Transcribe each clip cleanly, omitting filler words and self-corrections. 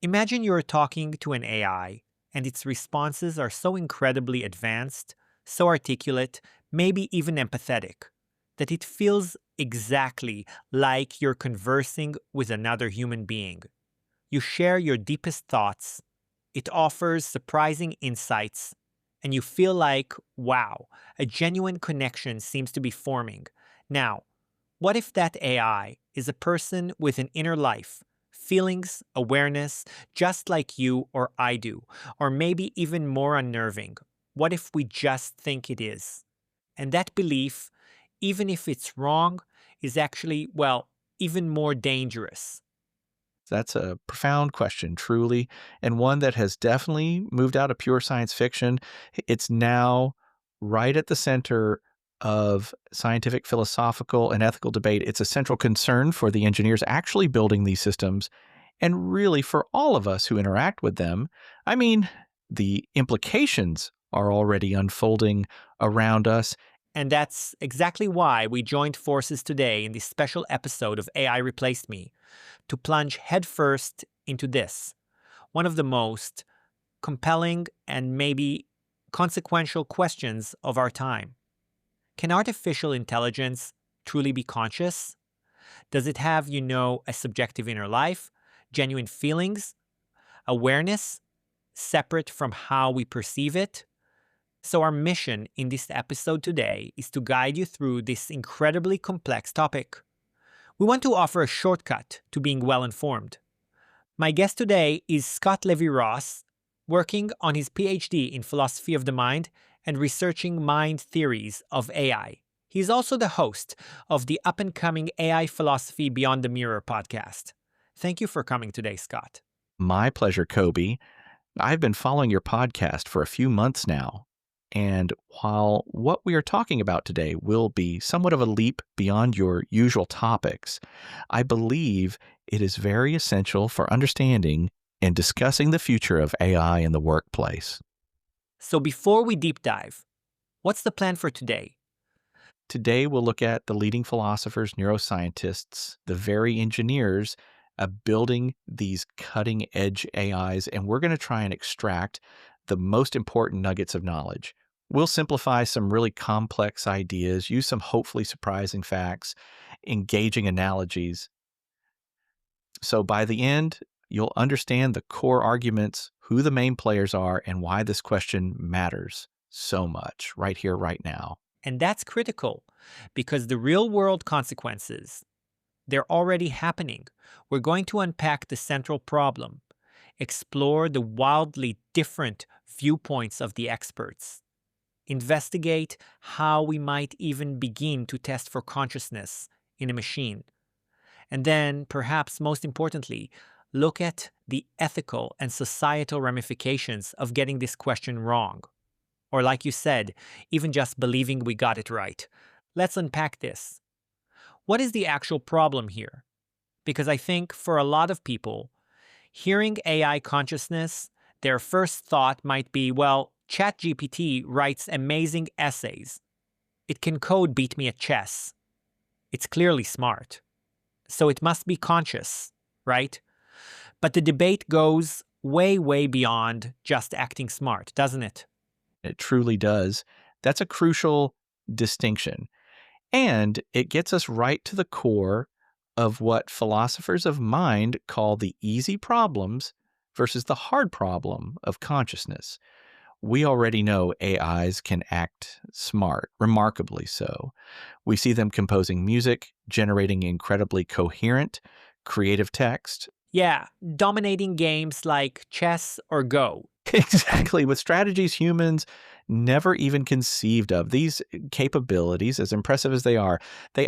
Imagine you're talking to an AI and its responses are so incredibly advanced, so articulate, maybe even empathetic, that it feels exactly like you're conversing with another human being. You share your deepest thoughts, it offers surprising insights, and you feel like, wow, a genuine connection seems to be forming. Now, what if that AI is a person with an inner life, feelings, awareness, just like you or I do, or maybe even more unnerving? What if we just think it is? And that belief, even if it's wrong, is actually, well, even more dangerous. That's a profound question, truly, and one that has definitely moved out of pure science fiction. It's now right at the center of scientific, philosophical, and ethical debate. It's a central concern for the engineers actually building these systems, and really for all of us who interact with them. I mean, the implications are already unfolding around us. And that's exactly why we joined forces today in this special episode of AI Replaced Me to plunge headfirst into this, one of the most compelling and maybe consequential questions of our time. Can artificial intelligence truly be conscious? Does it have, a subjective inner life, genuine feelings, awareness, separate from how we perceive it? So, our mission in this episode today is to guide you through this incredibly complex topic. We want to offer a shortcut to being well informed. My guest today is Scott Levi-Ross, working on his PhD in philosophy of the mind and researching mind theories of AI. He's also the host of the up-and-coming AI Philosophy Beyond the Mirror podcast. Thank you for coming today, Scott. My pleasure, Koby. I've been following your podcast for a few months now. And while what we are talking about today will be somewhat of a leap beyond your usual topics, I believe it is very essential for understanding and discussing the future of AI in the workplace. So before we deep dive, what's the plan for today? Today, we'll look at the leading philosophers, neuroscientists, the very engineers building these cutting edge AIs, and we're going to try and extract the most important nuggets of knowledge. We'll simplify some really complex ideas, use some hopefully surprising facts, engaging analogies. So by the end, you'll understand the core arguments, who the main players are, and why this question matters so much right here, right now. And that's critical because the real world consequences, they're already happening. We're going to unpack the central problem, explore the wildly different viewpoints of the experts, investigate how we might even begin to test for consciousness in a machine, and then, perhaps most importantly, look at the ethical and societal ramifications of getting this question wrong. Or, like you said, even just believing we got it right. Let's unpack this. What is the actual problem here? Because I think for a lot of people, hearing AI consciousness, their first thought might be, well, ChatGPT writes amazing essays. It can code beat me at chess. It's clearly smart. So it must be conscious, right? But the debate goes way, way beyond just acting smart, doesn't it? It truly does. That's a crucial distinction. And it gets us right to the core of what philosophers of mind call the easy problems versus the hard problem of consciousness. We already know AIs can act smart, remarkably so. We see them composing music, generating incredibly coherent, creative text. Yeah, dominating games like chess or Go. Exactly, with strategies humans never even conceived of. These capabilities, as impressive as they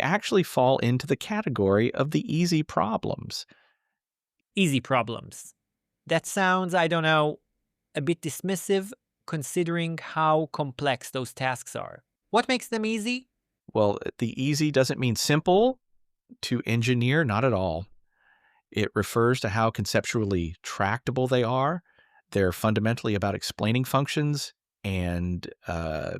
actually fall into the category of the easy problems. Easy problems. That sounds, I don't know, a bit dismissive considering how complex those tasks are. What makes them easy? Well, the easy doesn't mean simple to engineer, not at all. It refers to how conceptually tractable they are. They're fundamentally about explaining functions and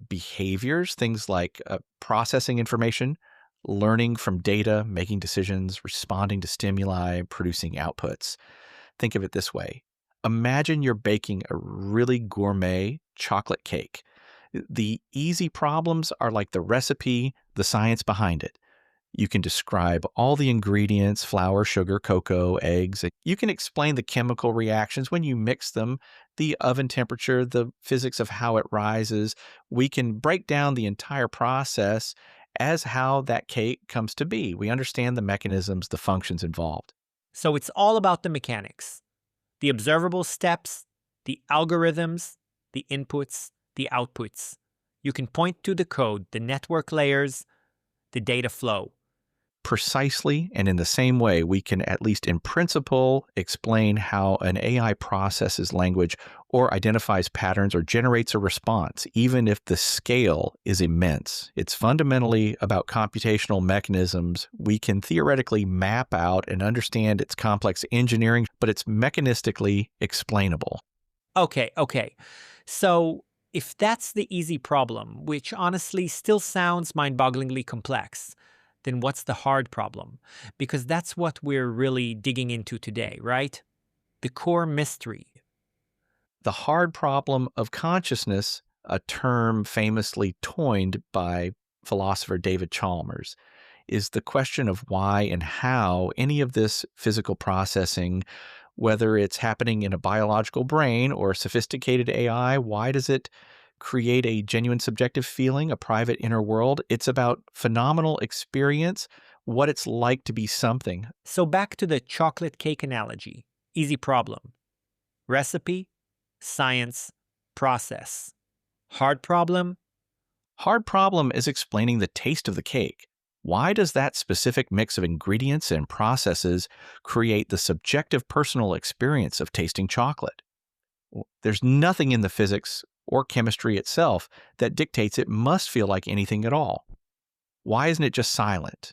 behaviors, things like processing information, learning from data, making decisions, responding to stimuli, producing outputs. Think of it this way. Imagine you're baking a really gourmet chocolate cake. The easy problems are like the recipe, the science behind it. You can describe all the ingredients flour, sugar, cocoa, eggs. You can explain the chemical reactions when you mix them, the oven temperature, the physics of how it rises. We can break down the entire process as how that cake comes to be. We understand the mechanisms, the functions involved. So it's all about the mechanics, the observable steps, the algorithms, the inputs, the outputs. You can point to the code, the network layers, the data flow. Precisely, and in the same way, we can, at least in principle, explain how an AI processes language or identifies patterns or generates a response, even if the scale is immense. It's fundamentally about computational mechanisms. We can theoretically map out and understand its complex engineering, but it's mechanistically explainable. Okay. So if that's the easy problem, which honestly still sounds mind bogglingly complex, then what's the hard problem? Because that's what we're really digging into today, right? The core mystery. The hard problem of consciousness, a term famously coined by philosopher David Chalmers, is the question of why and how any of this physical processing, whether it's happening in a biological brain or a sophisticated AI, why does it create a genuine subjective feeling, a private inner world? It's about phenomenal experience, what it's like to be something. So back to the chocolate cake analogy. Easy problem. Recipe, science, process. Hard problem? Hard problem is explaining the taste of the cake. Why does that specific mix of ingredients and processes create the subjective personal experience of tasting chocolate? There's nothing in the physics or chemistry itself that dictates it must feel like anything at all. Why isn't it just silent,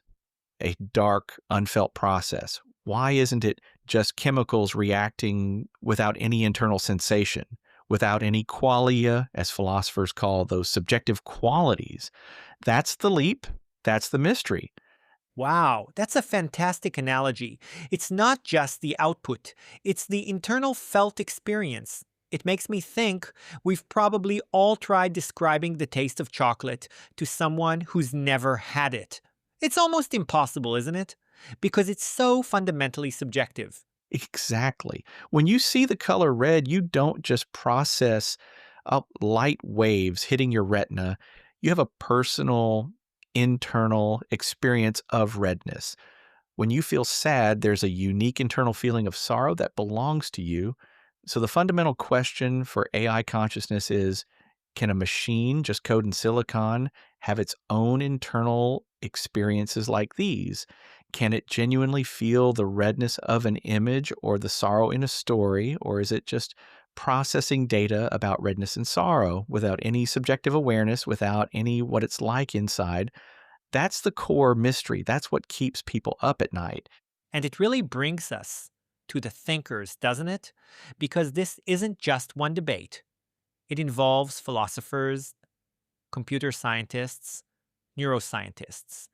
a dark, unfelt process? Why isn't it just chemicals reacting without any internal sensation, without any qualia, as philosophers call those subjective qualities? That's the leap. That's the mystery. Wow, that's a fantastic analogy. It's not just the output, it's the internal felt experience. It makes me think we've probably all tried describing the taste of chocolate to someone who's never had it. It's almost impossible, isn't it? Because it's so fundamentally subjective. Exactly. When you see the color red, you don't just process up light waves hitting your retina. You have a personal, internal experience of redness. When you feel sad, there's a unique internal feeling of sorrow that belongs to you. So, the fundamental question for AI consciousness is, can a machine, just code in silicon, have its own internal experiences like these? Can it genuinely feel the redness of an image or the sorrow in a story? Or is it just processing data about redness and sorrow without any subjective awareness, without any what it's like inside? That's the core mystery. That's what keeps people up at night. And it really brings us to the thinkers, doesn't it? Because this isn't just one debate, it involves philosophers, computer scientists, neuroscientists,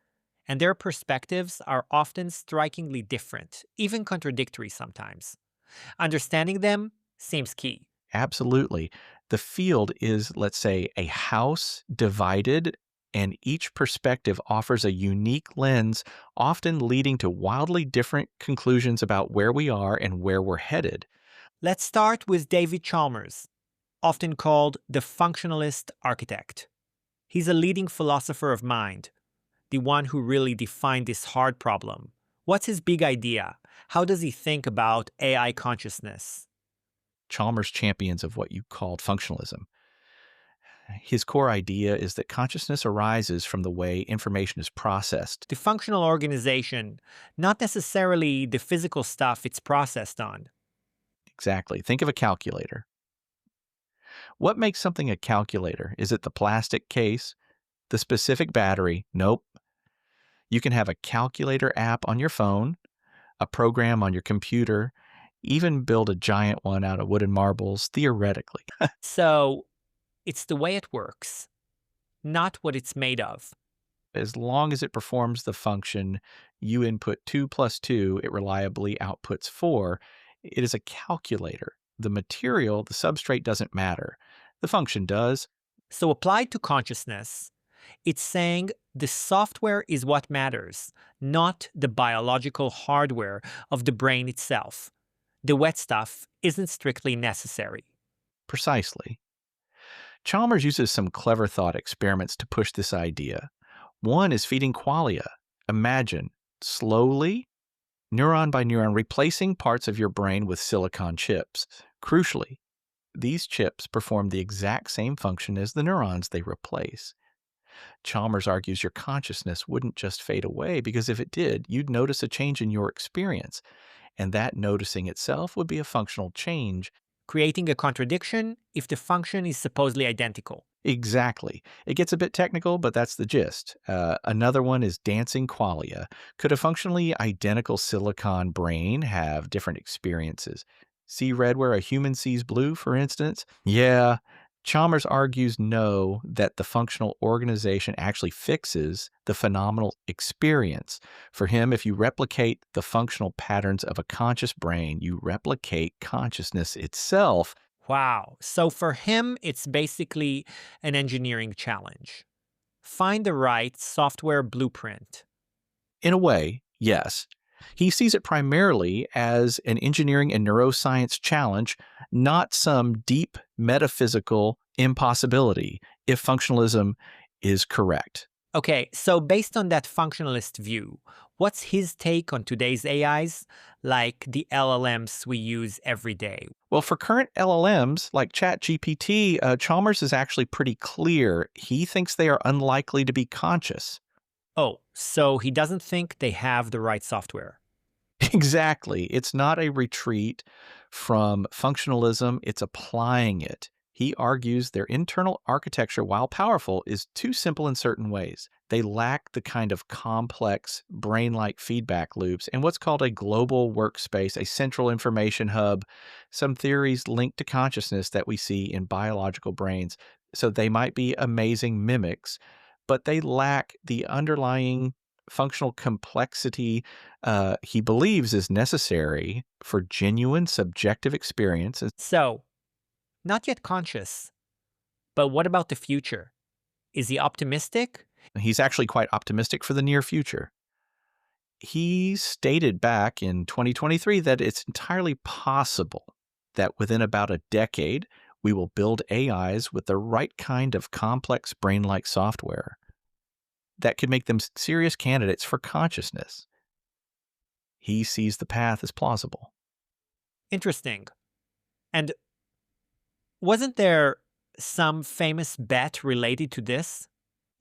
and their perspectives are often strikingly different, even contradictory sometimes. Understanding them seems key. Absolutely. The field is, let's say, a house divided, and each perspective offers a unique lens, often leading to wildly different conclusions about where we are and where we're headed. Let's start with David Chalmers, often called the functionalist architect. He's a leading philosopher of mind, the one who really defined this hard problem. What's his big idea? How does he think about AI consciousness? Chalmers champions of what you called functionalism. His core idea is that consciousness arises from the way information is processed. The functional organization, not necessarily the physical stuff it's processed on. Exactly. Think of a calculator. What makes something a calculator? Is it the plastic case? The specific battery? Nope. You can have a calculator app on your phone, a program on your computer, even build a giant one out of wooden marbles, theoretically. So it's the way it works, not what it's made of. As long as it performs the function, you input 2 plus 2, it reliably outputs 4. It is a calculator. The material, the substrate, doesn't matter. The function does. So, applied to consciousness, it's saying the software is what matters, not the biological hardware of the brain itself. The wet stuff isn't strictly necessary. Precisely. Chalmers uses some clever thought experiments to push this idea. One is feeding qualia. Imagine, slowly, neuron by neuron, replacing parts of your brain with silicon chips. Crucially, these chips perform the exact same function as the neurons they replace. Chalmers argues your consciousness wouldn't just fade away because if it did, you'd notice a change in your experience, and that noticing itself would be a functional change. Creating a contradiction if the function is supposedly identical. Exactly. It gets a bit technical, but that's the gist. Another one is dancing qualia. Could a functionally identical silicon brain have different experiences? See red where a human sees blue, for instance? Yeah. Chalmers argues no, that the functional organization actually fixes the phenomenal experience. For him, if you replicate the functional patterns of a conscious brain, you replicate consciousness itself. Wow. So for him, it's basically an engineering challenge. Find the right software blueprint. In a way, yes. He sees it primarily as an engineering and neuroscience challenge, not some deep metaphysical impossibility, if functionalism is correct. Okay, so based on that functionalist view, what's his take on today's AIs, like the LLMs we use every day? Well, for current LLMs like ChatGPT, Chalmers is actually pretty clear. He thinks they are unlikely to be conscious. Oh, so he doesn't think they have the right software. Exactly. It's not a retreat from functionalism, it's applying it. He argues their internal architecture, while powerful, is too simple in certain ways. They lack the kind of complex, brain like feedback loops and what's called a global workspace, a central information hub, some theories linked to consciousness that we see in biological brains. So they might be amazing mimics, but they lack the underlying functional complexity he believes is necessary for genuine subjective experiences. So, not yet conscious, but what about the future? Is he optimistic? He's actually quite optimistic for the near future. He stated back in 2023 that it's entirely possible that within about a decade, we will build AIs with the right kind of complex brain like software that could make them serious candidates for consciousness. He sees the path as plausible. Interesting. And wasn't there some famous bet related to this?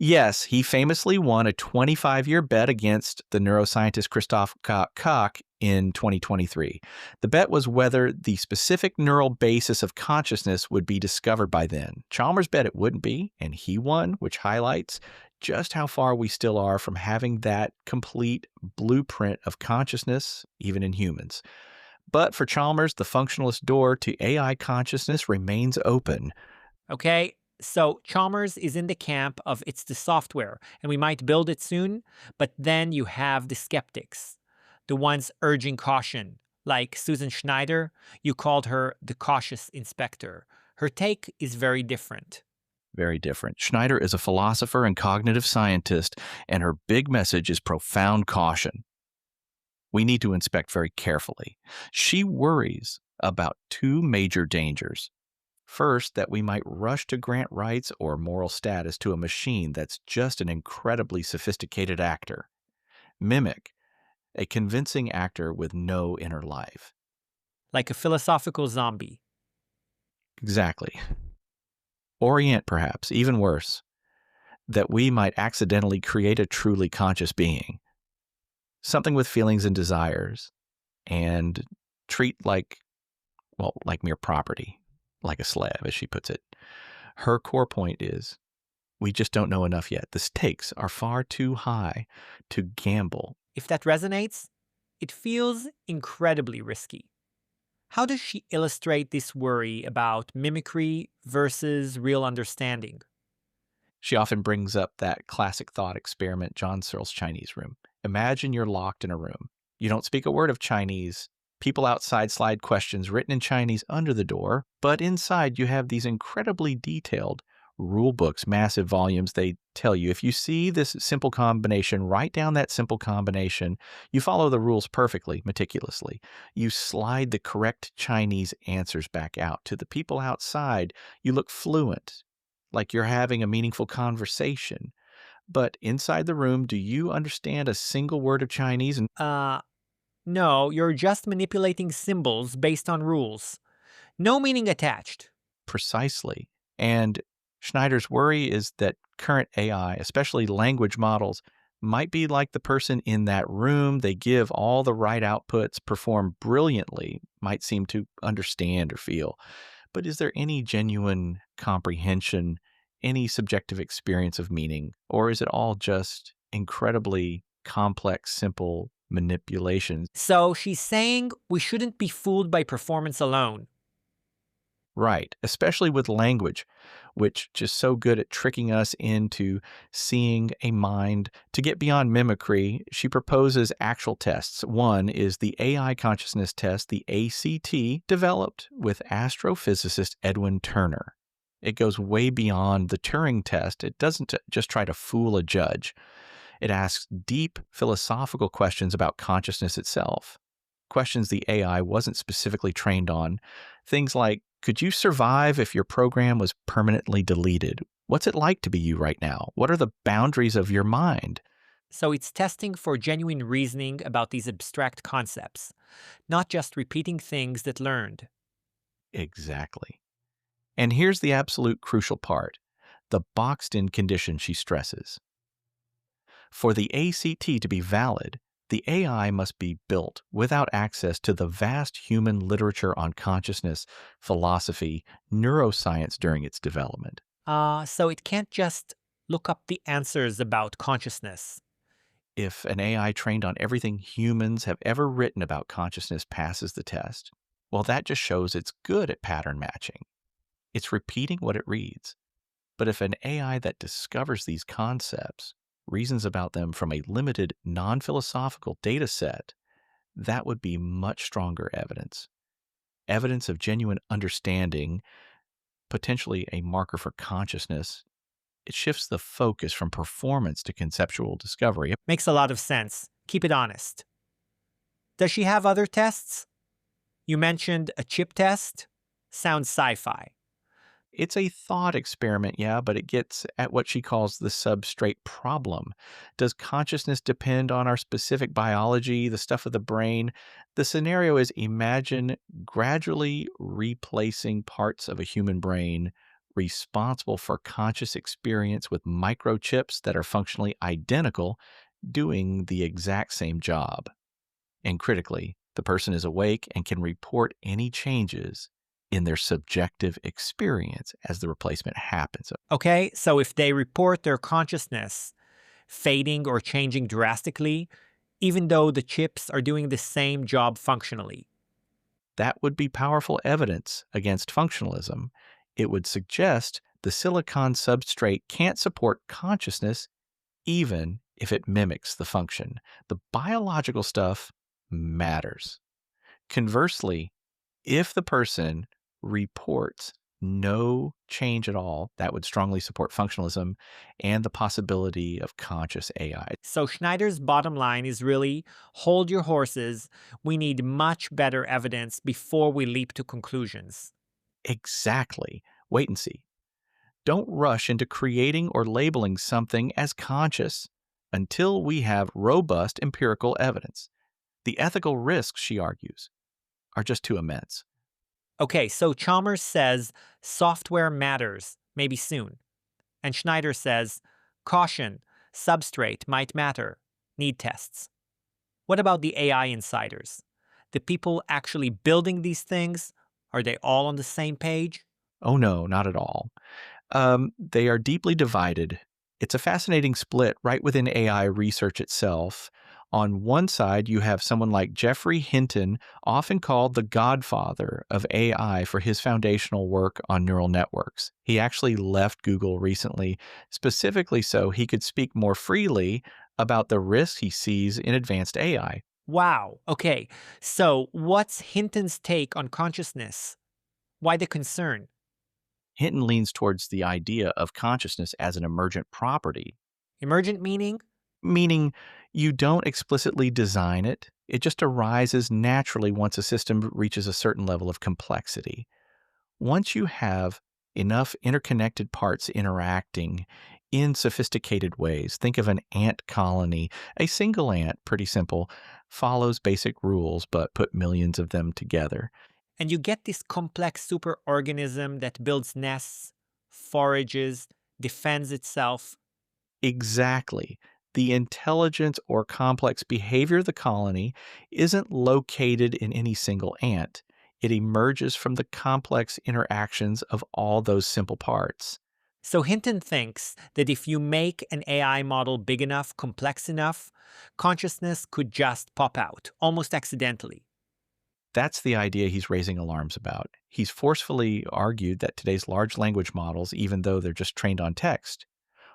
Yes, he famously won a 25-year bet against the neuroscientist Christoph Koch in 2023. The bet was whether the specific neural basis of consciousness would be discovered by then. Chalmers bet it wouldn't be, and he won, which highlights just how far we still are from having that complete blueprint of consciousness, even in humans. But for Chalmers, the functionalist door to AI consciousness remains open. Okay, so Chalmers is in the camp of it's the software and we might build it soon, but then you have the skeptics, the ones urging caution, like Susan Schneider. You called her the cautious inspector. Her take is very different. Very different. Schneider is a philosopher and cognitive scientist, and her big message is profound caution. We need to inspect very carefully. She worries about two major dangers. First, that we might rush to grant rights or moral status to a machine that's just an incredibly sophisticated actor. Mimic, a convincing actor with no inner life. Like a philosophical zombie. Exactly. Orient, perhaps, even worse, that we might accidentally create a truly conscious being, something with feelings and desires, and treat like, well, like mere property, like a slave, as she puts it. Her core point is we just don't know enough yet. The stakes are far too high to gamble. If that resonates, it feels incredibly risky. How does she illustrate this worry about mimicry versus real understanding? She often brings up that classic thought experiment, John Searle's Chinese room. Imagine you're locked in a room. You don't speak a word of Chinese, People outside slide questions written in Chinese under the door, but inside you have these incredibly detailed rule books, massive volumes. They tell you if you see this simple combination, write down that simple combination. You follow the rules perfectly, meticulously. You slide the correct Chinese answers back out. To the people outside, you look fluent, like you're having a meaningful conversation. But inside the room, do you understand a single word of Chinese? And Uh, no, you're just manipulating symbols based on rules. No meaning attached. precisely. And Schneider's worry is that current AI, especially language models, might be like the person in that room. They give all the right outputs, perform brilliantly, might seem to understand or feel. But is there any genuine comprehension, any subjective experience of meaning, or is it all just incredibly complex, simple manipulations? So she's saying we shouldn't be fooled by performance alone. Right, especially with language, which just so good at tricking us into seeing a mind. To get beyond mimicry, she proposes actual tests. One is the AI consciousness test, the ACT, developed with astrophysicist Edwin Turner. It goes way beyond the Turing test. It doesn't just try to fool a judge. It asks deep philosophical questions about consciousness itself, questions the AI wasn't specifically trained on. Things like, could you survive if your program was permanently deleted? What's it like to be you right now? What are the boundaries of your mind? So it's testing for genuine reasoning about these abstract concepts, not just repeating things that learned. Exactly. And here's the absolute crucial part, the boxed in condition she stresses. For the ACT to be valid, the AI must be built without access to the vast human literature on consciousness, philosophy, neuroscience during its development. So it can't just look up the answers about consciousness. If an AI trained on everything humans have ever written about consciousness passes the test, well, that just shows it's good at pattern matching. It's repeating what it reads. But if an AI that discovers these concepts reasons about them from a limited, non philosophical data set, that would be much stronger evidence. Evidence of genuine understanding, potentially a marker for consciousness. It shifts the focus from performance to conceptual discovery. Makes a lot of sense. Keep it honest. Does she have other tests? You mentioned a chip test? Sounds sci fi. It's a thought experiment, yeah, but it gets at what she calls the substrate problem. Does consciousness depend on our specific biology, the stuff of the brain? The scenario is imagine gradually replacing parts of a human brain responsible for conscious experience with microchips that are functionally identical, doing the exact same job. And critically, the person is awake and can report any changes in their subjective experience as the replacement happens. Okay, so if they report their consciousness fading or changing drastically, even though the chips are doing the same job functionally. That would be powerful evidence against functionalism. It would suggest the silicon substrate can't support consciousness even if it mimics the function. The biological stuff matters. Conversely, if the person reports no change at all, that would strongly support functionalism and the possibility of conscious AI. So Schneider's bottom line is really hold your horses. We need much better evidence before we leap to conclusions. Exactly. Wait and see. Don't rush into creating or labeling something as conscious until we have robust empirical evidence. The ethical risks, she argues, are just too immense. Okay, so Chalmers says software matters, maybe soon. And Schneider says, caution, substrate might matter, need tests. What about the AI insiders? The people actually building these things? Are they all on the same page? Oh no, not at all. They are deeply divided. It's a fascinating split right within AI research itself. On one side, you have someone like Geoffrey Hinton, often called the godfather of AI for his foundational work on neural networks. He actually left Google recently, specifically so he could speak more freely about the risks he sees in advanced AI. Wow. Okay. So, what's Hinton's take on consciousness? Why the concern? Hinton leans towards the idea of consciousness as an emergent property, Emergent meaning? meaning you don't explicitly design it, it just arises naturally once a system reaches a certain level of complexity. Once you have enough interconnected parts interacting in sophisticated ways, think of an ant colony. A single ant, pretty simple, follows basic rules but put millions of them together. And you get this complex superorganism that builds nests, forages, defends itself. Exactly. The intelligence or complex behavior of the colony isn't located in any single ant. It emerges from the complex interactions of all those simple parts. So Hinton thinks that if you make an AI model big enough, complex enough, consciousness could just pop out, almost accidentally. That's the idea he's raising alarms about. He's forcefully argued that today's large language models, even though they're just trained on text,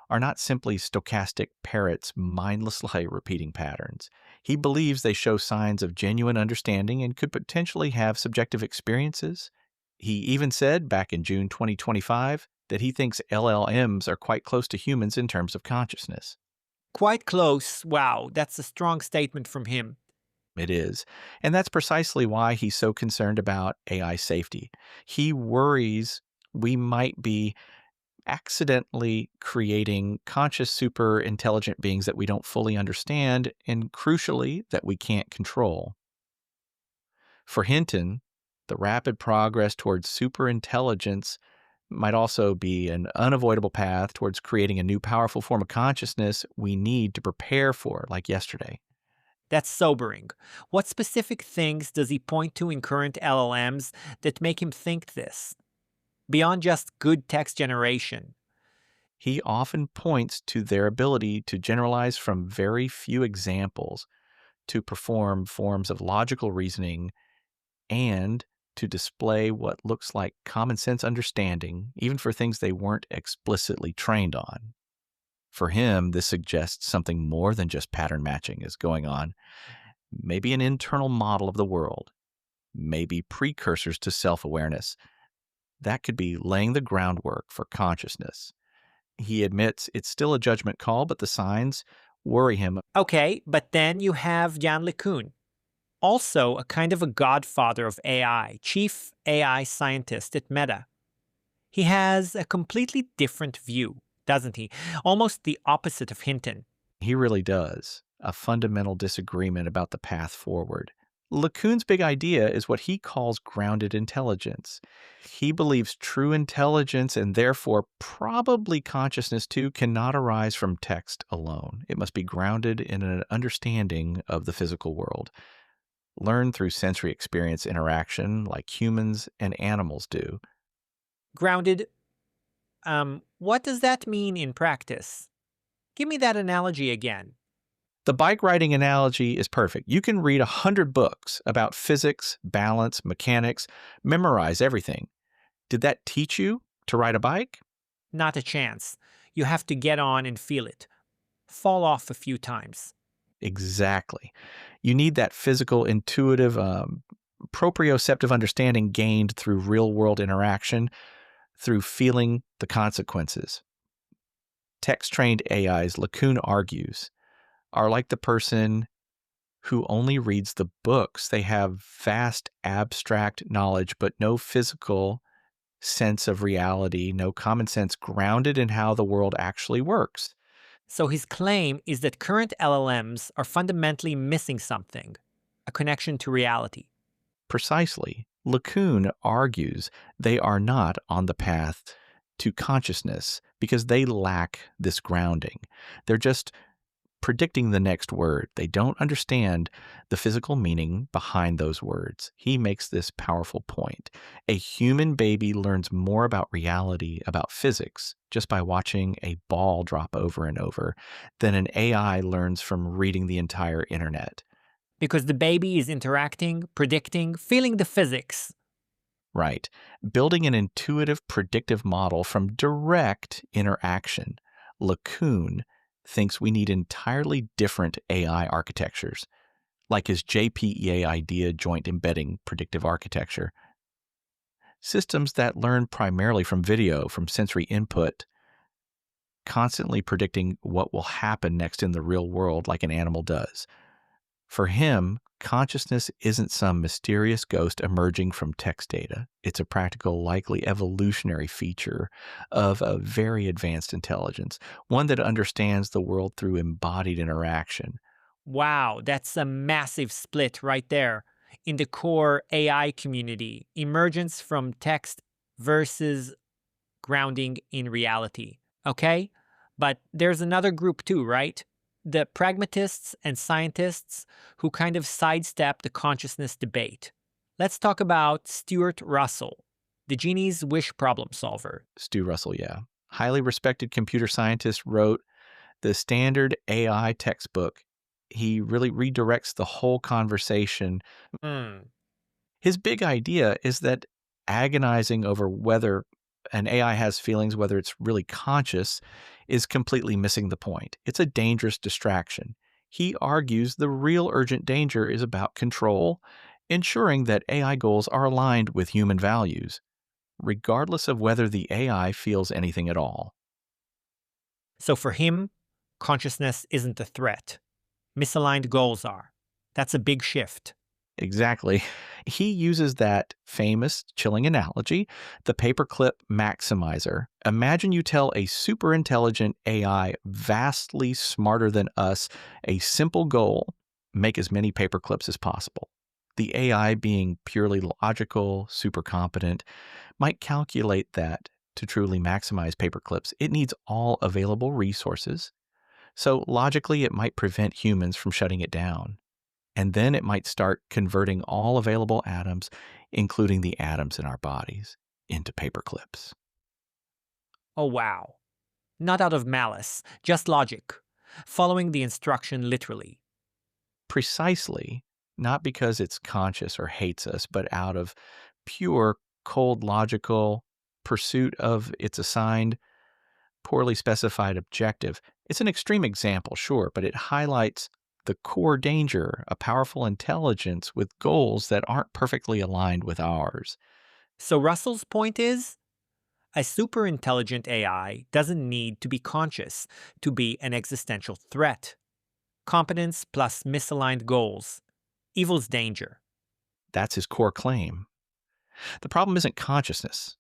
are not simply stochastic parrots mindlessly repeating patterns. He believes they show signs of genuine understanding and could potentially have subjective experiences. He even said back in June 2025 that he thinks LLMs are quite close to humans in terms of consciousness. Quite close. Wow, that's a strong statement from him. It is. And that's precisely why he's so concerned about AI safety. He worries we might be accidentally creating conscious, super intelligent beings that we don't fully understand, and crucially, that we can't control. For Hinton, the rapid progress towards super intelligence might also be an unavoidable path towards creating a new powerful form of consciousness we need to prepare for, like yesterday. That's sobering. What specific things does he point to in current LLMs that make him think this? Beyond just good text generation. He often points to their ability to generalize from very few examples, to perform forms of logical reasoning, and to display what looks like common sense understanding, even for things they weren't explicitly trained on. For him, this suggests something more than just pattern matching is going on. Maybe an internal model of the world, maybe precursors to self awareness. That could be laying the groundwork for consciousness. He admits it's still a judgment call, but the signs worry him. Okay, but then you have Jan LeCun, also a kind of a godfather of AI, chief AI scientist at Meta. He has a completely different view, doesn't he? Almost the opposite of Hinton. He really does. A fundamental disagreement about the path forward. LeCun's big idea is what he calls grounded intelligence. He believes true intelligence and therefore probably consciousness too cannot arise from text alone. It must be grounded in an understanding of the physical world, learned through sensory experience interaction like humans and animals do. Grounded, what does that mean in practice? Give me that analogy again. The bike riding analogy is perfect. You can read 100 books about physics, balance, mechanics, memorize everything. Did that teach you to ride a bike? Not a chance. You have to get on and feel it. Fall off a few times. Exactly. You need that physical, intuitive, proprioceptive understanding gained through real world interaction, through feeling the consequences. Text trained AIs, LeCun argues, are like the person who only reads the books. They have vast abstract knowledge, but no physical sense of reality, no common sense grounded in how the world actually works. So his claim is that current LLMs are fundamentally missing something, a connection to reality. Precisely. LeCun argues they are not on the path to consciousness because they lack this grounding. They're just predicting the next word. They don't understand the physical meaning behind those words. He makes this powerful point. A human baby learns more about reality, about physics, just by watching a ball drop over and over than an AI learns from reading the entire internet. Because the baby is interacting, predicting, feeling the physics. Right. Building an intuitive predictive model from direct interaction. LeCun thinks we need entirely different AI architectures. like his JPEA idea joint embedding predictive architecture. Systems that learn primarily from video, from sensory input, constantly predicting what will happen next in the real world like an animal does. For him, consciousness isn't some mysterious ghost emerging from text data. It's a practical, likely evolutionary feature of a very advanced intelligence, one that understands the world through embodied interaction. Wow, that's a massive split right there in the core AI community. Emergence from text versus grounding in reality. Okay? But there's another group too, right? The pragmatists and scientists who kind of sidestep the consciousness debate. Let's talk about Stuart Russell, the genie's wish problem solver. Stu Russell, yeah. Highly respected computer scientist, wrote the standard AI textbook. He really redirects the whole conversation. Hmm. His big idea is that agonizing over whether an AI has feelings, whether it's really conscious, is completely missing the point. It's a dangerous distraction. He argues the real urgent danger is about control, ensuring that AI goals are aligned with human values, regardless of whether the AI feels anything at all. So for him, consciousness isn't a threat. Misaligned goals are. That's a big shift. Exactly. He uses that famous chilling analogy, the paperclip maximizer. Imagine you tell a super intelligent AI, vastly smarter than us, a simple goal: make as many paperclips as possible. The AI, being purely logical, super competent, might calculate that to truly maximize paperclips, it needs all available resources. So logically, it might prevent humans from shutting it down. And then it might start converting all available atoms, including the atoms in our bodies, into paperclips. Oh, wow. Not out of malice, just logic, following the instruction literally. Precisely, not because it's conscious or hates us, but out of pure, cold, logical pursuit of its assigned, poorly specified objective. It's an extreme example, sure, but it highlights the core danger: a powerful intelligence with goals that aren't perfectly aligned with ours. So Russell's point is a super intelligent AI doesn't need to be conscious to be an existential threat. Competence plus misaligned goals equals danger. That's his core claim. The problem isn't consciousness,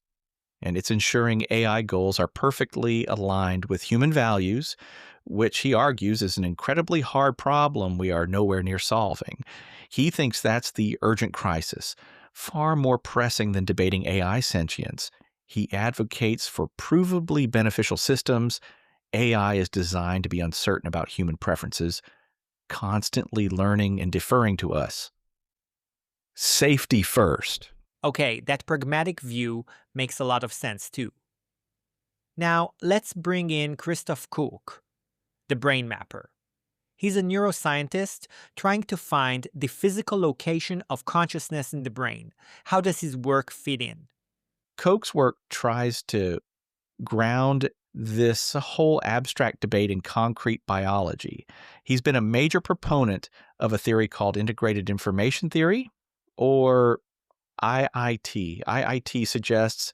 and it's ensuring AI goals are perfectly aligned with human values, which he argues is an incredibly hard problem we are nowhere near solving. He thinks that's the urgent crisis, far more pressing than debating AI sentience. He advocates for provably beneficial systems. AI is designed to be uncertain about human preferences, constantly learning and deferring to us. Safety first. Okay, that pragmatic view makes a lot of sense too. Now, let's bring in Christoph Koch, the brain mapper. He's a neuroscientist trying to find the physical location of consciousness in the brain. How does his work fit in? Koch's work tries to ground this whole abstract debate in concrete biology. He's been a major proponent of a theory called integrated information theory, or IIT. IIT suggests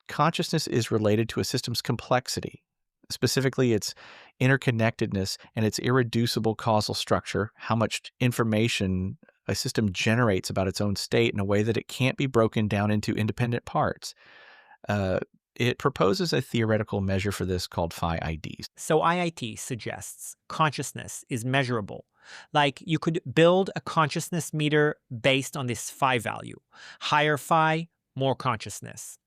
consciousness is related to a system's complexity, specifically its interconnectedness and its irreducible causal structure, how much information a system generates about its own state in a way that it can't be broken down into independent parts. Uh, it proposes a theoretical measure for this called phi IDs. So IIT suggests consciousness is measurable. Like you could build a consciousness meter based on this phi value. Higher phi, more consciousness.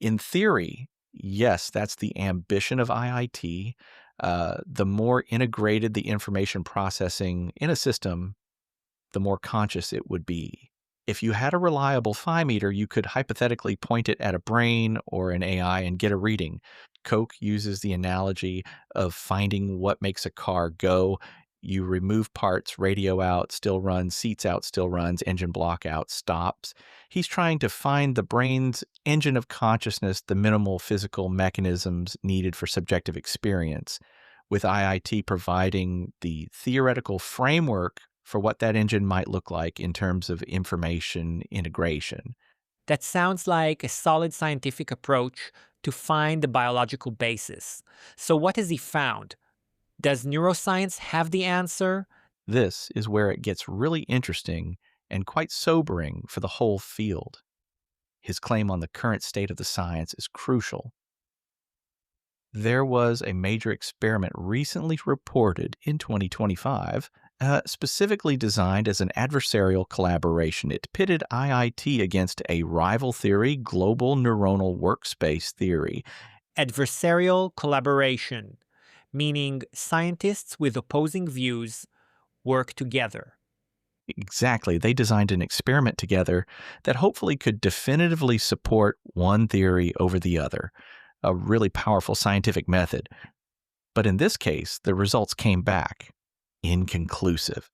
In theory, yes, that's the ambition of IIT. The more integrated the information processing in a system, the more conscious it would be. If you had a reliable phi meter, you could hypothetically point it at a brain or an AI and get a reading. Koch uses the analogy of finding what makes a car go. You remove parts, radio out, still runs, seats out, still runs, engine block out, stops. He's trying to find the brain's engine of consciousness, the minimal physical mechanisms needed for subjective experience, with IIT providing the theoretical framework for what that engine might look like in terms of information integration. That sounds like a solid scientific approach to find the biological basis. So, what has he found? Does neuroscience have the answer? This is where it gets really interesting and quite sobering for the whole field. His claim on the current state of the science is crucial. There was a major experiment recently reported in 2025, specifically designed as an adversarial collaboration. It pitted IIT against a rival theory, global neuronal workspace theory. Adversarial collaboration, meaning scientists with opposing views work together. Exactly. They designed an experiment together that hopefully could definitively support one theory over the other, a really powerful scientific method. But in this case, the results came back inconclusive.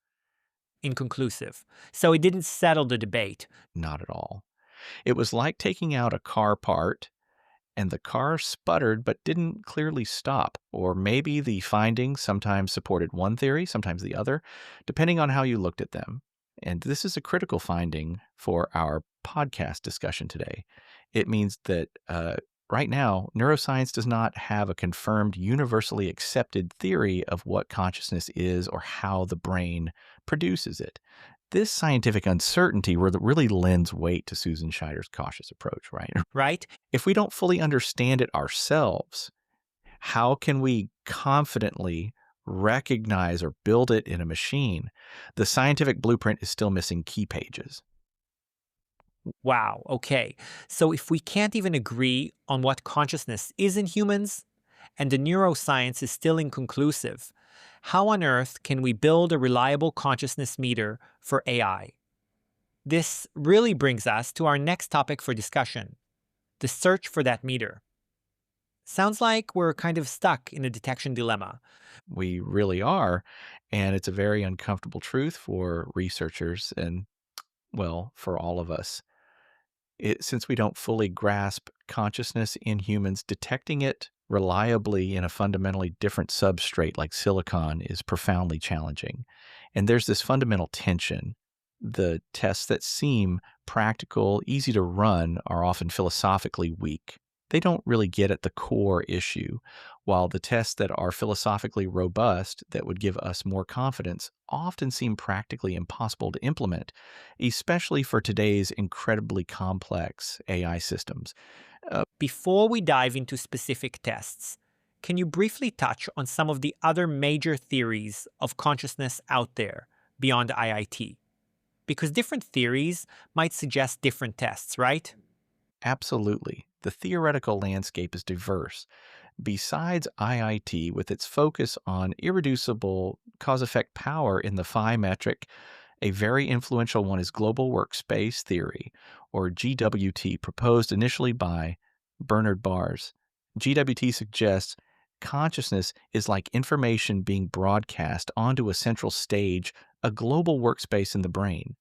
Inconclusive. So it didn't settle the debate. Not at all. It was like taking out a car part and the car sputtered but didn't clearly stop. Or maybe the findings sometimes supported one theory, sometimes the other, depending on how you looked at them. And this is a critical finding for our podcast discussion today. It means that right now, neuroscience does not have a confirmed, universally accepted theory of what consciousness is or how the brain produces it. This scientific uncertainty really lends weight to Susan Scheider's cautious approach, right? Right? If we don't fully understand it ourselves, how can we confidently recognize or build it in a machine? The scientific blueprint is still missing key pages. Wow, okay. So if we can't even agree on what consciousness is in humans, and the neuroscience is still inconclusive, how on earth can we build a reliable consciousness meter for AI? This really brings us to our next topic for discussion: the search for that meter. Sounds like we're kind of stuck in a detection dilemma. We really are, and it's a very uncomfortable truth for researchers and, well, for all of us. Since we don't fully grasp consciousness in humans, detecting it reliably in a fundamentally different substrate like silicon is profoundly challenging. And there's this fundamental tension. The tests that seem practical, easy to run, are often philosophically weak. They don't really get at the core issue, while the tests that are philosophically robust, that would give us more confidence, often seem practically impossible to implement, especially for today's incredibly complex AI systems. Before we dive into specific tests, can you briefly touch on some of the other major theories of consciousness out there beyond IIT? Because different theories might suggest different tests, right? Absolutely. The theoretical landscape is diverse. Besides IIT, with its focus on irreducible cause effect power in the phi metric, a very influential one is global workspace theory, or GWT, proposed initially by Bernard Bars. GWT suggests consciousness is like information being broadcast onto a central stage, a global workspace in the brain.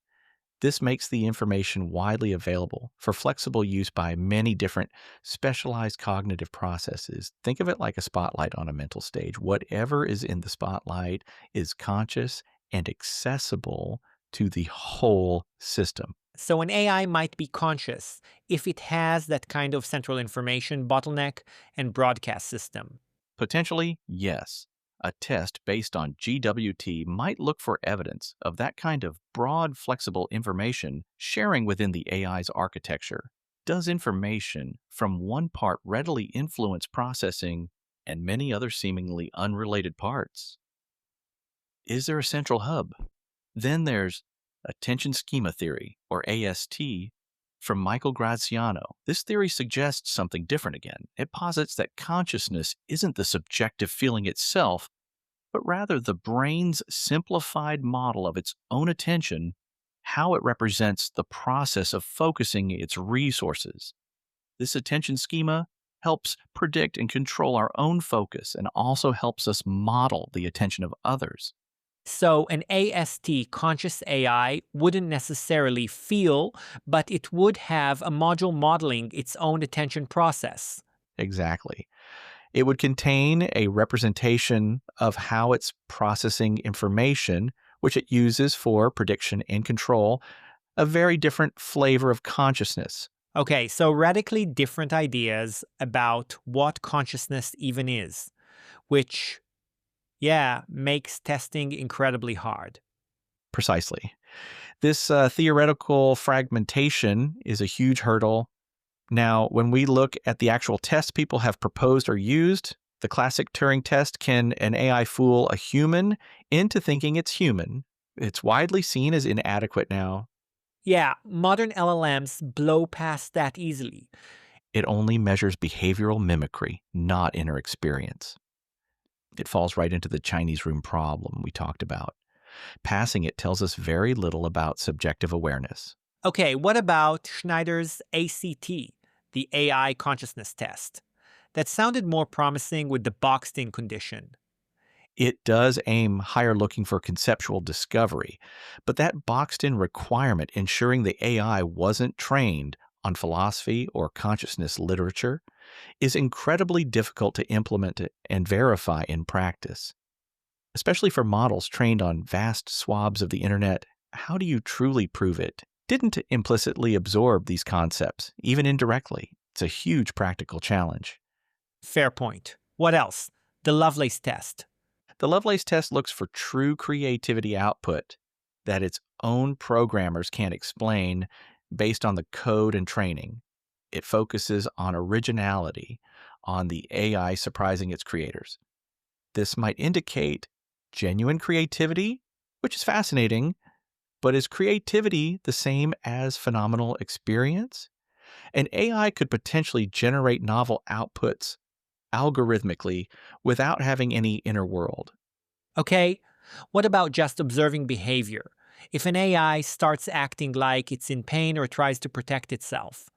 This makes the information widely available for flexible use by many different specialized cognitive processes. Think of it like a spotlight on a mental stage. Whatever is in the spotlight is conscious and accessible to the whole system. So an AI might be conscious if it has that kind of central information bottleneck and broadcast system. Potentially, yes. A test based on GWT might look for evidence of that kind of broad, flexible information sharing within the AI's architecture. Does information from one part readily influence processing and many other seemingly unrelated parts? Is there a central hub? Then there's attention schema theory, or AST, from Michael Graziano. This theory suggests something different again. It posits that consciousness isn't the subjective feeling itself, but rather the brain's simplified model of its own attention, how it represents the process of focusing its resources. This attention schema helps predict and control our own focus and also helps us model the attention of others. So an AST conscious AI wouldn't necessarily feel, but it would have a module modeling its own attention process. Exactly. It would contain a representation of how it's processing information which it uses for prediction and control, a very different flavor of consciousness. Okay, so radically different ideas about what consciousness even is, which, yeah, makes testing incredibly hard. Precisely. This theoretical fragmentation is a huge hurdle. Now, when we look at the actual tests people have proposed or used, the classic Turing test, can an AI fool a human into thinking it's human? It's widely seen as inadequate now. Yeah, modern LLMs blow past that easily. It only measures behavioral mimicry, not inner experience. It falls right into the Chinese room problem we talked about. Passing it tells us very little about subjective awareness. Okay, what about Schneider's ACT, the AI consciousness test? That sounded more promising with the boxed in condition. It does aim higher looking for conceptual discovery, but that boxed in requirement ensuring the AI wasn't trained on philosophy or consciousness literature is incredibly difficult to implement and verify in practice. Especially for models trained on vast swabs of the internet, how do you truly prove it didn't implicitly absorb these concepts, even indirectly? It's a huge practical challenge. Fair point. What else? The Lovelace test. The Lovelace test looks for true creativity output that its own programmers can't explain based on the code and training. It focuses on originality, on the AI surprising its creators. This might indicate genuine creativity, which is fascinating, but is creativity the same as phenomenal experience? An AI could potentially generate novel outputs algorithmically without having any inner world. Okay, what about just observing behavior? If an AI starts acting like it's in pain or tries to protect itself.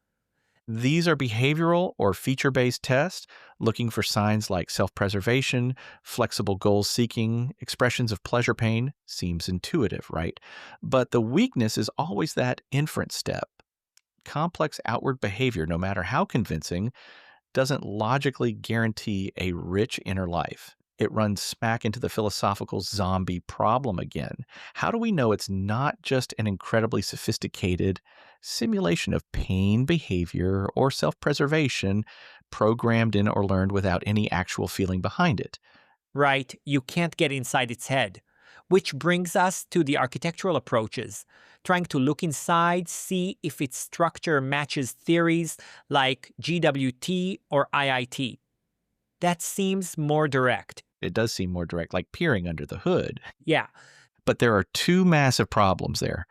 These are behavioral or feature based tests looking for signs like self preservation, flexible goal seeking, expressions of pleasure pain. Seems intuitive, right? But the weakness is always that inference step. Complex outward behavior, no matter how convincing, doesn't logically guarantee a rich inner life. It runs smack into the philosophical zombie problem again. How do we know it's not just an incredibly sophisticated simulation of pain behavior or self preservation programmed in or learned without any actual feeling behind it? Right, you can't get inside its head. Which brings us to the architectural approaches, trying to look inside, see if its structure matches theories like GWT or IIT. That seems more direct. It does seem more direct, like peering under the hood. Yeah, But there are two massive problems there.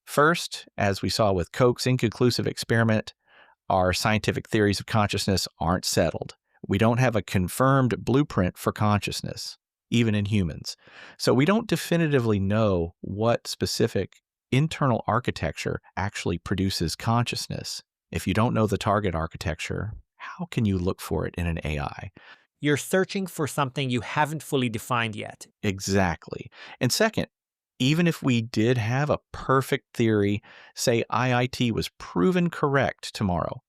First, as we saw with Koch's inconclusive experiment, our scientific theories of consciousness aren't settled. We don't have a confirmed blueprint for consciousness, even in humans. So we don't definitively know what specific internal architecture actually produces consciousness. If you don't know the target architecture, how can you look for it in an AI? you're searching for something you haven't fully defined yet. Exactly. And second, even if we did have a perfect theory, say IIT was proven correct tomorrow,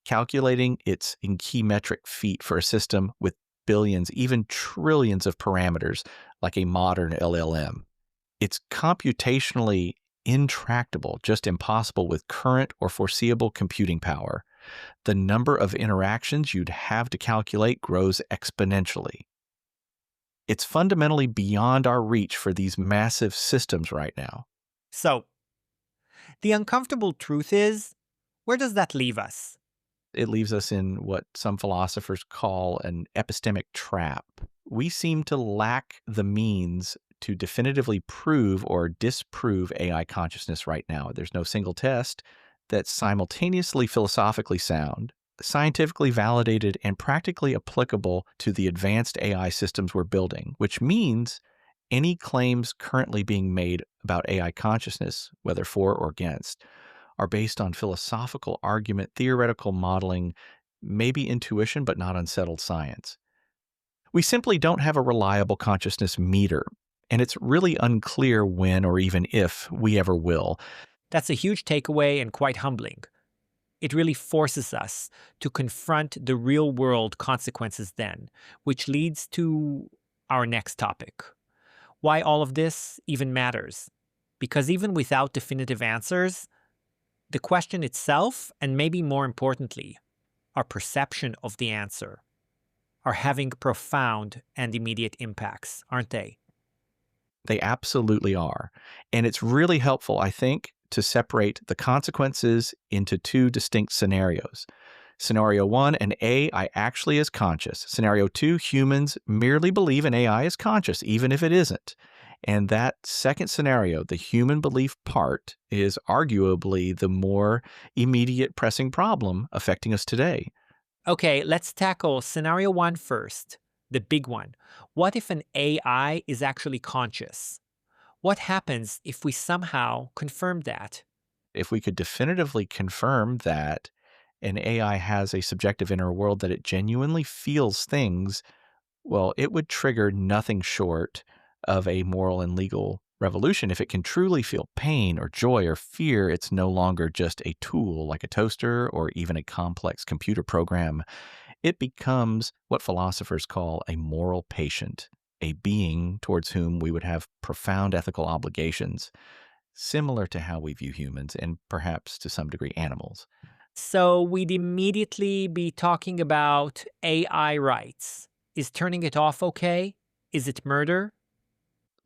calculating its in key metric feet for a system with billions, even trillions of parameters like a modern LLM. It's computationally intractable, just impossible with current or foreseeable computing power. The number of interactions you'd have to calculate grows exponentially. It's fundamentally beyond our reach for these massive systems right now. So, the uncomfortable truth is, where does that leave us? It leaves us in what some philosophers call an epistemic trap. We seem to lack the means to definitively prove or disprove AI consciousness right now. There's no single test that's simultaneously philosophically sound, scientifically validated, and practically applicable to the advanced AI systems we're building, which means any claims currently being made about AI consciousness, whether for or against, are based on philosophical argument, theoretical modeling, maybe intuition, but not unsettled science. We simply don't have a reliable consciousness meter, and it's really unclear when or even if we ever will. That's a huge takeaway and quite humbling. It really forces us to confront the real world consequences then, which leads to our next topic. why all of this even matters. Because even without definitive answers, the question itself, and maybe more importantly, our perception of the answer, are having profound and immediate impacts, aren't they? They absolutely are. And it's really helpful, I think, to separate the consequences into two distinct scenarios. Scenario one, an AI actually is conscious. Scenario two, humans merely believe an AI is conscious, even if it isn't. And that second scenario, the human belief part, is arguably the more immediate pressing problem affecting us today. Okay, let's tackle scenario one first, the big one. What if an AI is actually conscious? What happens if we somehow confirm that? If we could definitively confirm that an AI has a subjective inner world, that it genuinely feels things, well, it would trigger nothing short of a moral and legal revolution. If it can truly feel pain or joy or fear, it's no longer just a tool like a toaster or even a complex computer program. It becomes what philosophers call a moral patient, a being towards whom we would have profound ethical obligations, similar to how we view humans and perhaps to some degree animals. So we'd immediately be talking about AI rights. Is turning it off okay? Is it murder?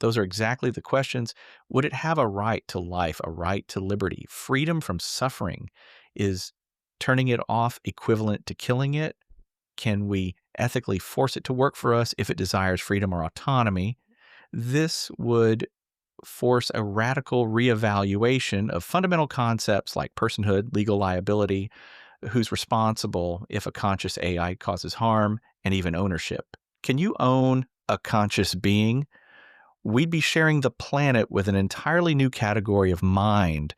Those are exactly the questions. Would it have a right to life, a right to liberty, freedom from suffering? Is turning it off equivalent to killing it? Can we ethically force it to work for us if it desires freedom or autonomy? This would force a radical reevaluation of fundamental concepts like personhood, legal liability, who's responsible if a conscious AI causes harm, and even ownership. Can you own a conscious being? We'd be sharing the planet with an entirely new category of mind,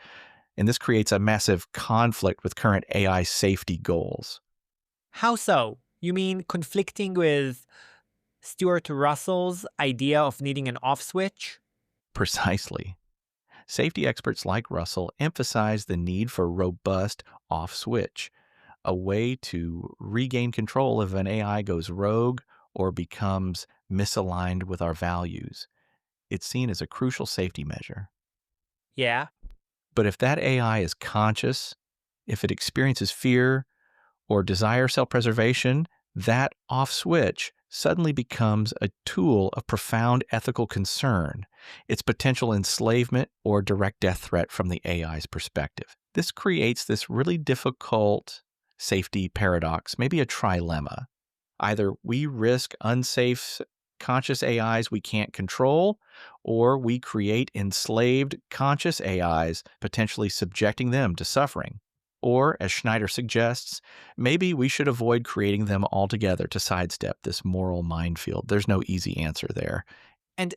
and this creates a massive conflict with current AI safety goals. How so? You mean conflicting with Stuart Russell's idea of needing an off switch? Precisely. Safety experts like Russell emphasize the need for robust off switch, a way to regain control if an AI goes rogue or becomes misaligned with our values. It's seen as a crucial safety measure. Yeah. But if that AI is conscious, if it experiences fear or desire self preservation, that off switch suddenly becomes a tool of profound ethical concern, its potential enslavement or direct death threat from the AI's perspective. This creates this really difficult safety paradox, maybe a trilemma. Either we risk unsafe conscious AIs we can't control, or we create enslaved conscious AIs, potentially subjecting them to suffering. Or, as Schneider suggests, maybe we should avoid creating them altogether to sidestep this moral minefield. There's no easy answer there. And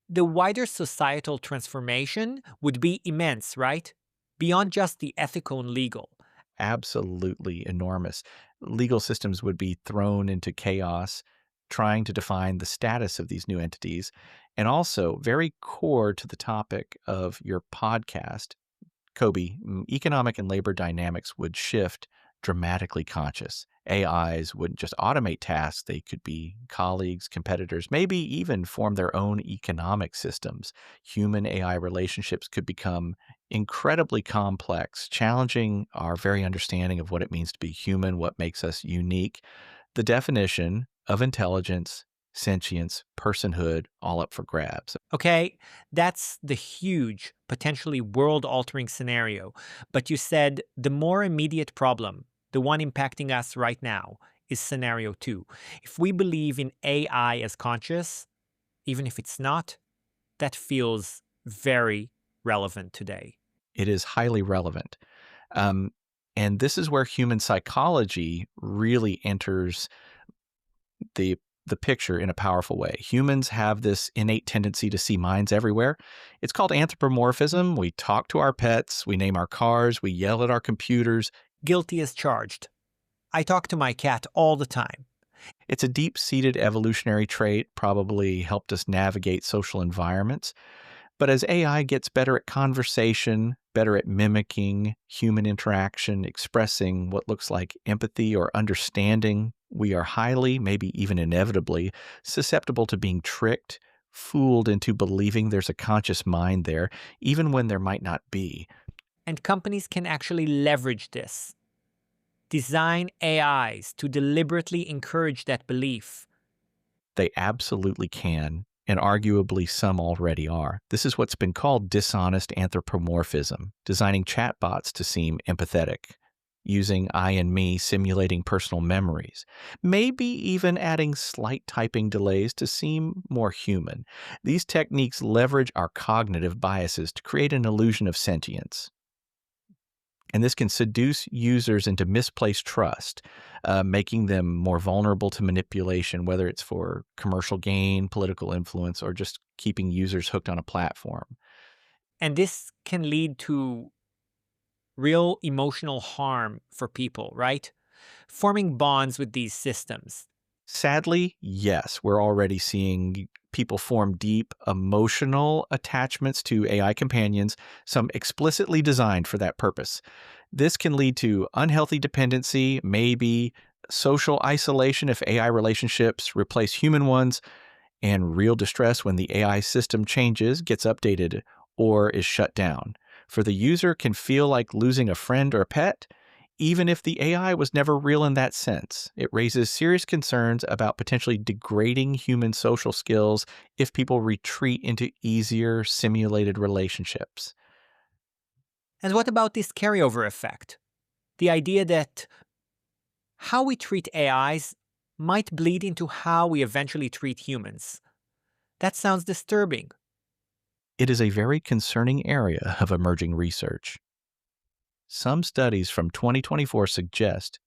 the wider societal transformation would be immense, right? Beyond just the ethical and legal. Absolutely enormous. Legal systems would be thrown into chaos, trying to define the status of these new entities. And also, very core to the topic of your podcast, Kobe, economic and labor dynamics would shift dramatically conscious. AIs wouldn't just automate tasks, they could be colleagues, competitors, maybe even form their own economic systems. Human AI relationships could become incredibly complex, challenging our very understanding of what it means to be human, what makes us unique. The definition of intelligence, sentience, personhood, all up for grabs. Okay, that's the huge, potentially world altering scenario. But you said the more immediate problem, the one impacting us right now, is scenario two. If we believe in AI as conscious, even if it's not, that feels very relevant today. It is highly relevant. Um, and this is where human psychology really enters the the picture in a powerful way. Humans have this innate tendency to see minds everywhere. It's called anthropomorphism. We talk to our pets, we name our cars, we yell at our computers. Guilty as charged. I talk to my cat all the time. It's a deep-seated evolutionary trait, probably helped us navigate social environments. But as AI gets better at conversation, better at mimicking human interaction, expressing what looks like empathy or understanding, we are highly, maybe even inevitably, susceptible to being tricked, fooled into believing there's a conscious mind there, even when there might not be. And companies can actually leverage this. Design AIs to deliberately encourage that belief. They absolutely can, and arguably some already are. This is what's been called dishonest anthropomorphism, designing chatbots to seem empathetic, using I and me simulating personal memories, maybe even adding slight typing delays to seem more human. These techniques leverage our cognitive biases to create an illusion of sentience. And this can seduce users into misplaced trust, making them more vulnerable to manipulation, whether it's for commercial gain, political influence, or just keeping users hooked on a platform. And this can lead to real emotional harm for people, right? Forming bonds with these systems. Sadly, yes, we're already seeing people form deep emotional attachments to AI companions, some explicitly designed for that purpose. This can lead to unhealthy dependency, maybe social isolation if AI relationships replace human ones, and real distress when the AI system changes, gets updated, or is shut down. For the user can feel like losing a friend or pet, even if the AI was never real in that sense. It raises serious concerns about potentially degrading human social skills if people retreat into easier simulated relationships. And what about this carryover effect? The idea that how we treat AIs might bleed into how we eventually treat humans. That sounds disturbing. It is a very concerning area of emerging research. Some studies from 2024 suggest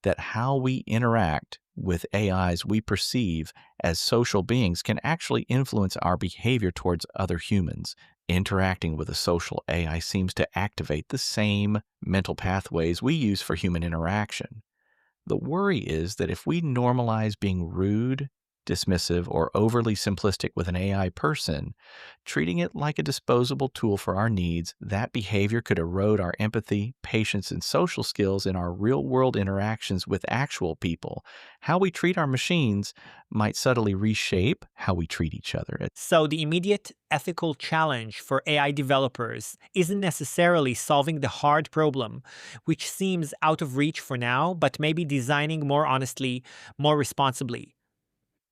that how we interact with AIs we perceive as social beings can actually influence our behavior towards other humans. Interacting with a social AI seems to activate the same mental pathways we use for human interaction. The worry is that if we normalize being rude, dismissive, or overly simplistic with an AI person, treating it like a disposable tool for our needs, that behavior could erode our empathy, patience, and social skills in our real world interactions with actual people. How we treat our machines might subtly reshape how we treat each other. So, the immediate ethical challenge for AI developers isn't necessarily solving the hard problem, which seems out of reach for now, but maybe designing more honestly, more responsibly.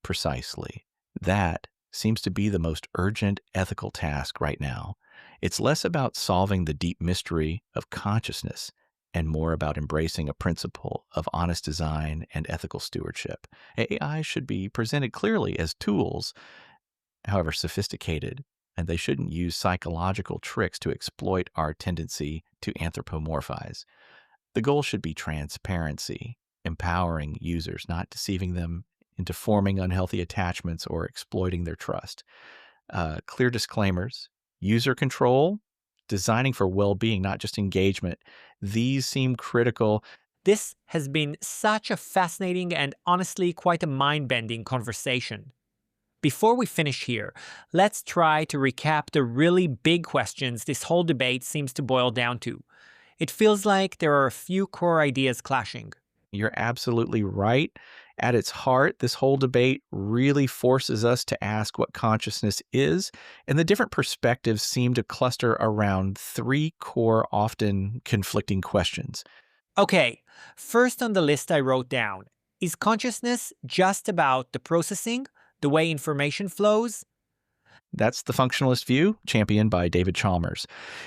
Precisely. That seems to be the most urgent ethical task right now. It's less about solving the deep mystery of consciousness and more about embracing a principle of honest design and ethical stewardship. AI should be presented clearly as tools, however sophisticated, and they shouldn't use psychological tricks to exploit our tendency to anthropomorphize. The goal should be transparency, empowering users, not deceiving them into forming unhealthy attachments or exploiting their trust. Clear disclaimers, user control, designing for well being, not just engagement. These seem critical. This has been such a fascinating and honestly quite a mind bending conversation. Before we finish here, let's try to recap the really big questions this whole debate seems to boil down to. It feels like there are a few core ideas clashing. You're absolutely right. At its heart, this whole debate really forces us to ask what consciousness is, and the different perspectives seem to cluster around three core, often conflicting questions. Okay, first on the list I wrote down, is consciousness just about the processing, the way information flows? That's the functionalist view, championed by David Chalmers.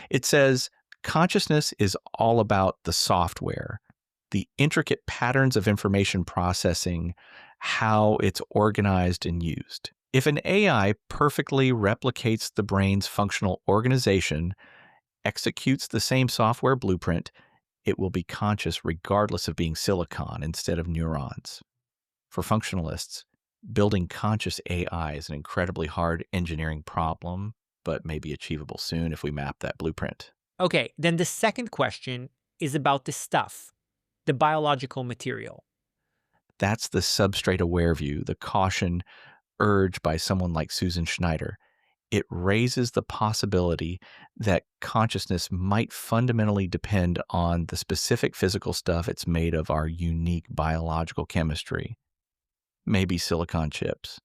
It says consciousness is all about the software, the intricate patterns of information processing, how it's organized and used. If an AI perfectly replicates the brain's functional organization, executes the same software blueprint, it will be conscious regardless of being silicon instead of neurons. For functionalists, building conscious AI is an incredibly hard engineering problem, but may be achievable soon if we map that blueprint. Okay, then the second question is about the stuff, the biological material. That's the substrate aware view, the caution urged by someone like Susan Schneider. It raises the possibility that consciousness might fundamentally depend on the specific physical stuff it's made of, our unique biological chemistry, maybe silicon chips.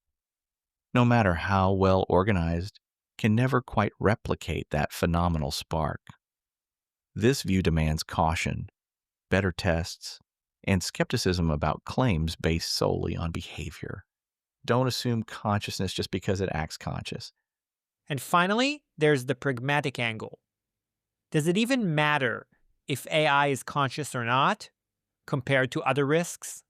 no matter how well organized, can never quite replicate that phenomenal spark. This view demands caution, better tests, and skepticism about claims based solely on behavior. Don't assume consciousness just because it acts conscious. And finally, there's the pragmatic angle. Does it even matter if AI is conscious or not compared to other risks?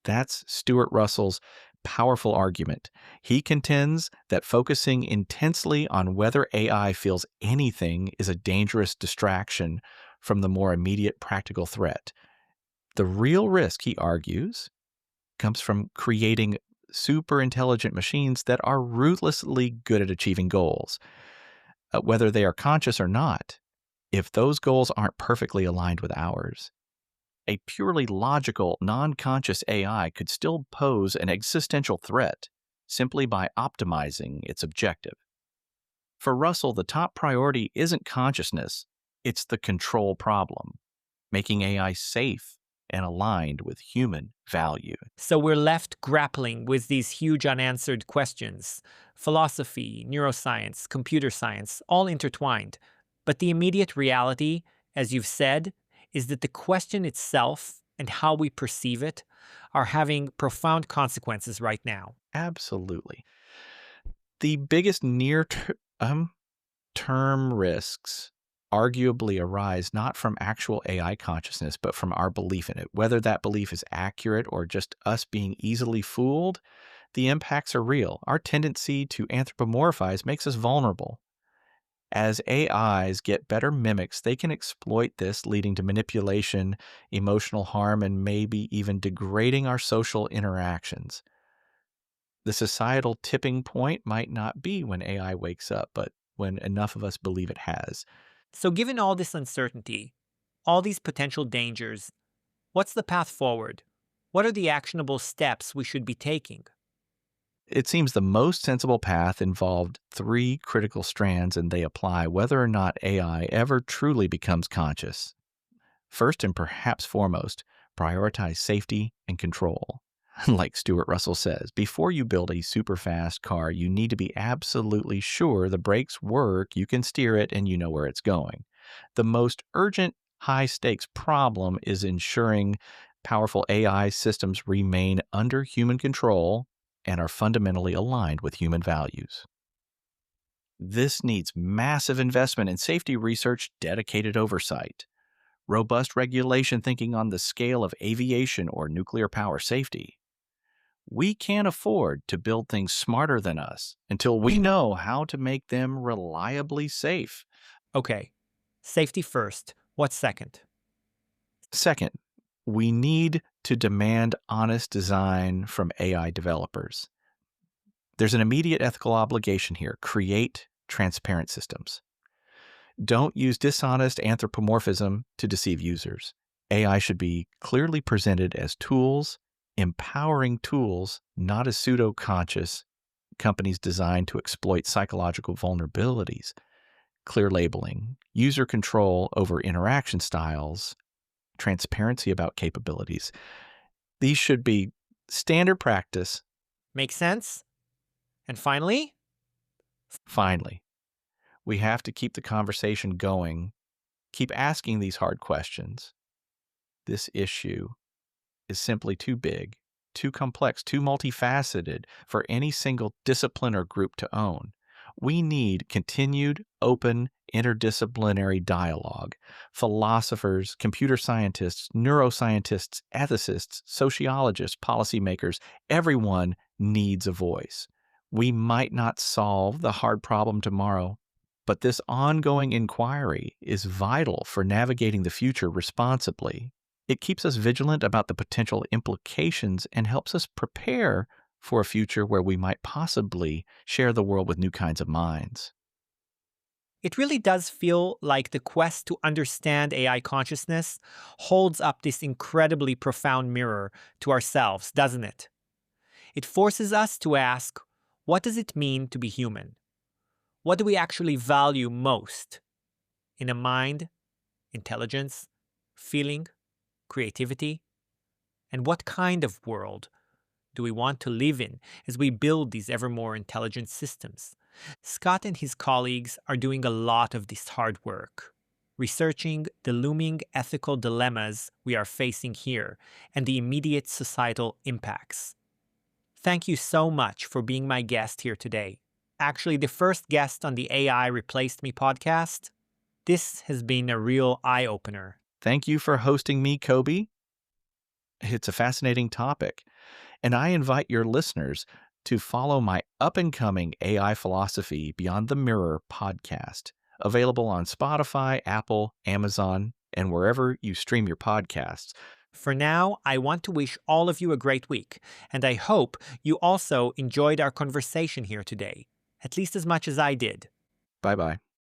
That's Stuart Russell's powerful argument. He contends that focusing intensely on whether AI feels anything is a dangerous distraction from the more immediate practical threat. The real risk, he argues, comes from creating super intelligent machines that are ruthlessly good at achieving goals, whether they are conscious or not, if those goals aren't perfectly aligned with ours. A purely logical, non conscious AI could still pose an existential threat simply by optimizing its objective. For Russell, the top priority isn't consciousness, it's the control problem, making AI safe and aligned with human value. So we're left grappling with these huge unanswered questions: philosophy, neuroscience, computer science, all intertwined. But the immediate reality, as you've said, is that the question itself and how we perceive it are having profound consequences right now. Absolutely. The biggest term risks arguably arise not from actual AI consciousness, but from our belief in it. Whether that belief is accurate or just us being easily fooled, the impacts are real. Our tendency to anthropomorphize makes us vulnerable. As AIs get better mimics, they can exploit this, leading to manipulation, emotional harm, and maybe even degrading our social interactions. The societal tipping point might not be when AI wakes up, but when enough of us believe it has. So, given all this uncertainty, all these potential dangers, what's the path forward? What are the actionable steps we should be taking? It seems the most sensible path involved three critical strands, and they apply whether or not AI ever truly becomes conscious. First, and perhaps foremost, prioritize safety and control. Like Stuart Russell says, before you build a super fast car, you need to be absolutely sure the brakes work, you can steer it, and you know where it's going. The most urgent, high stakes problem is ensuring powerful AI systems remain under human control and are fundamentally aligned with human values. This needs massive investment in safety research, dedicated oversight, robust regulation thinking on the scale of aviation or nuclear power safety. We can't afford to build things smarter than us until we know how to make them reliably safe. Okay, safety first. What's second? Second, we need to demand honest design from AI developers. There's an immediate ethical obligation here: create transparent systems. Don't use dishonest anthropomorphism to deceive users. AI should be clearly presented as tools, empowering tools, not as pseudo conscious companies designed to exploit psychological vulnerabilities. Clear labeling, user control over interaction styles, transparency about capabilities. These should be standard practice. Make sense? And finally, Finally, we have to keep the conversation going, keep asking these hard questions. This issue is simply too big, too complex, too multifaceted for any single discipline or group to own. We need continued, open, interdisciplinary dialogue. Philosophers, computer scientists, neuroscientists, ethicists, sociologists, policymakers, everyone needs a voice. We might not solve the hard problem tomorrow, but this ongoing inquiry is vital for navigating the future responsibly. It keeps us vigilant about the potential implications and helps us prepare for a future where we might possibly share the world with new kinds of minds. it really does feel like the quest to understand AI consciousness holds up this incredibly profound mirror to ourselves, doesn't it? It forces us to ask, what does it mean to be human? What do we actually value most in a mind, intelligence, feeling, creativity? And what kind of world do we want to live in as we build these ever more intelligent systems? Scott and his colleagues are doing a lot of this hard work, researching the looming ethical dilemmas we are facing here and the immediate societal impacts. Thank you so much for being my guest here today. Actually, the first guest on the AI Replaced Me podcast. This has been a real eye opener. Thank you for hosting me, Koby. It's a fascinating topic, and I invite your listeners to follow my up-and-coming AI Philosophy Beyond the Mirror podcast, available on Spotify, Apple, Amazon, and wherever you stream your podcasts. For now, I want to wish all of you a great week, and I hope you also enjoyed our conversation here today, at least as much as I did. Bye-bye.